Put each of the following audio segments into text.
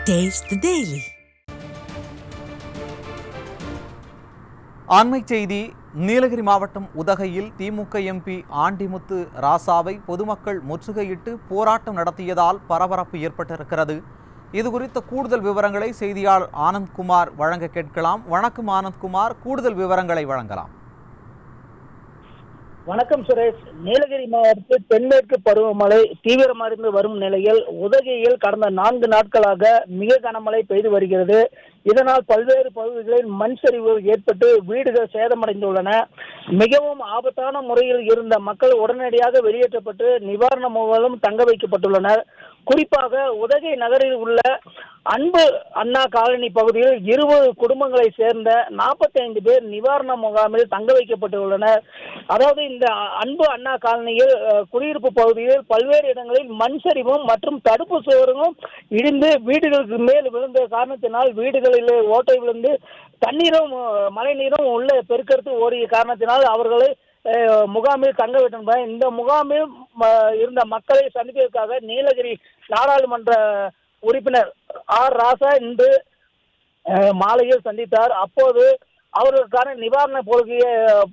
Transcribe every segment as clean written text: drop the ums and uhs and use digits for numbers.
Taste the Daily. ஆண்மை செய்தி. நீலகிரி மாவட்டம் உதகையில் திமுக எம்பி ஆண்டிமுத்து ராசாவை பொதுமக்கள் முற்றுகையிட்டு போராட்டம் நடத்தியதால் பரபரப்பு ஏற்பட்டிருக்கிறது. இதுகுறித்த கூடுதல் விவரங்களை செய்தியாளர் ஆனந்த்குமார் வழங்க கேட்கலாம். வணக்கம் ஆனந்த்குமார், கூடுதல் விவரங்களை வழங்கலாம். வணக்கம் சுரேஷ். நீலகிரி மாவட்டத்தில் தென்மேற்கு பருவமழை தீவிரமடைந்து வரும் நிலையில் உதகையில் கடந்த 4 நாட்களாக மிக கனமழை பெய்து வருகிறது. இதனால் பல்வேறு பகுதிகளில் மண் சரிவுகள் ஏற்பட்டு வீடுகள் சேதமடைந்துள்ளன. மிகவும் ஆபத்தான முறையில் இருந்த மக்கள் உடனடியாக வெளியேற்றப்பட்டு நிவாரண முகாமிலும் தங்க வைக்கப்பட்டுள்ளனர். குறிப்பாக உதகை நகரில் உள்ள அன்பு அண்ணா காலனி பகுதியில் 20 குடும்பங்களை சேர்ந்த 45 பேர் நிவாரண முகாமில் தங்க வைக்கப்பட்டுள்ளனர். அதாவது இந்த அன்பு அண்ணா காலனியில் குடியிருப்பு பகுதியில் பல்வேறு இடங்களில் மண் சரிவும் மற்றும் தடுப்பு சுவரும் இடிந்து வீடுகளுக்கு மேல் விழுந்த காரணத்தினால் வீடுகளிலே ஓட்டை விழுந்து தண்ணீரும் மழை நீரும் உள்ள பெருக்கெடுத்து ஓடிய காரணத்தினால் அவர்களை முகாமில் தங்க விட்டனர். இந்த முகாமில் இருந்த மக்களை சந்திப்பதற்காக நீலகிரி நாடாளுமன்ற உறுப்பினர் ஆர் ராசா இன்று மாலையில் சந்தித்தார். அப்போது அவர்களுக்கான நிவாரண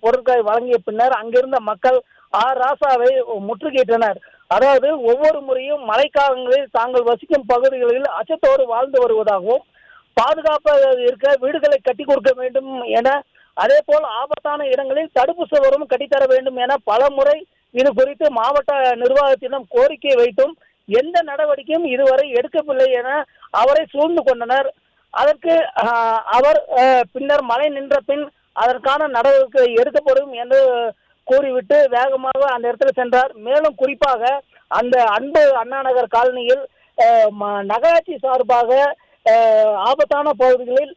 பொருட்களை வழங்கிய பின்னர் அங்கிருந்த மக்கள் ஆர் ராசாவை முற்றுகையிட்டனர். அதாவது ஒவ்வொரு முறையும் மழைக்காலங்களில் தாங்கள் வசிக்கும் பகுதிகளில் அச்சத்தோடு வாழ்ந்து வருவதாகவும் பாதுகாப்பாக இருக்க வீடுகளை கட்டி கொடுக்க வேண்டும் என, அதே போல் ஆபத்தான இடங்களில் தடுப்பு சுவரும் கட்டித்தர வேண்டும் என பல முறை இது குறித்து மாவட்ட நிர்வாகத்திடம் கோரிக்கை வைத்தும் எந்த நடவடிக்கையும் இதுவரை எடுக்கவில்லை என அவரை சூழ்ந்து கொண்டனர். அதற்கு அவர் பின்னர் மழை நின்ற பின் அதற்கான நடவடிக்கை எடுக்கப்படும் என்று கூறிவிட்டு வேகமாக அந்த இடத்துல சென்றார். மேலும் குறிப்பாக அந்த அன்பு அண்ணா நகர் காலனியில் நகராட்சி சார்பாக ஆபத்தான பகுதிகளில்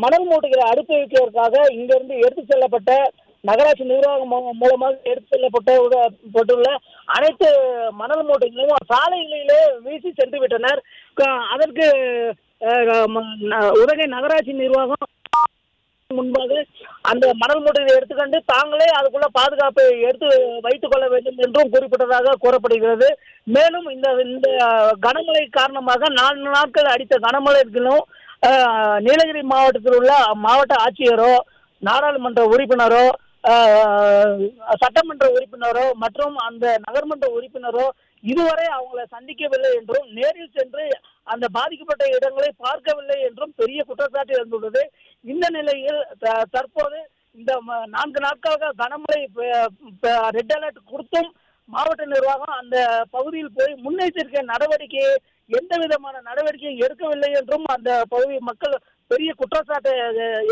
மணல் மூட்டைகளை அடுப்பி வைப்பதற்காக இங்கிருந்து எடுத்து செல்லப்பட்ட நகராட்சி நிர்வாகம் மூலமாக எடுத்து செல்லப்பட்டுள்ள அனைத்து மணல் மூட்டைகளையும் சாலைகளிலே வீசி சென்று விட்டனர். அதற்கு உதகை நகராட்சி நிர்வாகம் முன்பாக அந்த மணல் மூட்டைகளை எடுத்துக்கொண்டு தாங்களே அதுக்குள்ள பாதுகாப்பை எடுத்து வைத்துக் கொள்ள வேண்டும் என்றும் குறிப்பிட்டதாக கூறப்படுகிறது. மேலும் இந்த கனமழை காரணமாக 4 நாட்கள் அடித்த கனமழைக்கும் நீலகிரி மாவட்டத்தில் உள்ள மாவட்ட ஆட்சியரோ நாடாளுமன்ற உறுப்பினரோ சட்டமன்ற உறுப்பினரோ மற்றும் அந்த நகர்மன்ற உறுப்பினரோ இதுவரை அவங்களை சந்திக்கவில்லை என்றும் நேரில் சென்று அந்த பாதிக்கப்பட்ட இடங்களை பார்க்கவில்லை என்றும் பெரிய குற்றச்சாட்டு இருந்துள்ளது. இந்த நிலையில் தற்போது இந்த 4 நாட்களாக கனமழை ரெட் அலர்ட் கொடுத்தும் மாவட்ட நிர்வாகம் அந்த பகுதியில் போய் முன்னெச்சரிக்கை நடவடிக்கையை எந்த விதமான நடவடிக்கையும் எடுக்கவில்லை என்றும் அந்த பகுதி மக்கள் பெரிய குற்றச்சாட்டை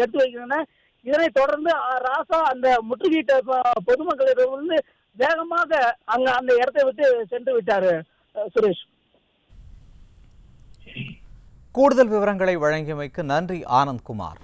எடுத்து வைக்கின்றனர். இதனைத் தொடர்ந்து ராசா அந்த முற்றுகையிட்ட பொதுமக்களிடமிருந்து வேகமாக அந்த இடத்தை விட்டு சென்று விட்டார். சுரேஷ், கூடுதல் விவரங்களை வழங்கியமைக்கு நன்றி ஆனந்த்குமார்.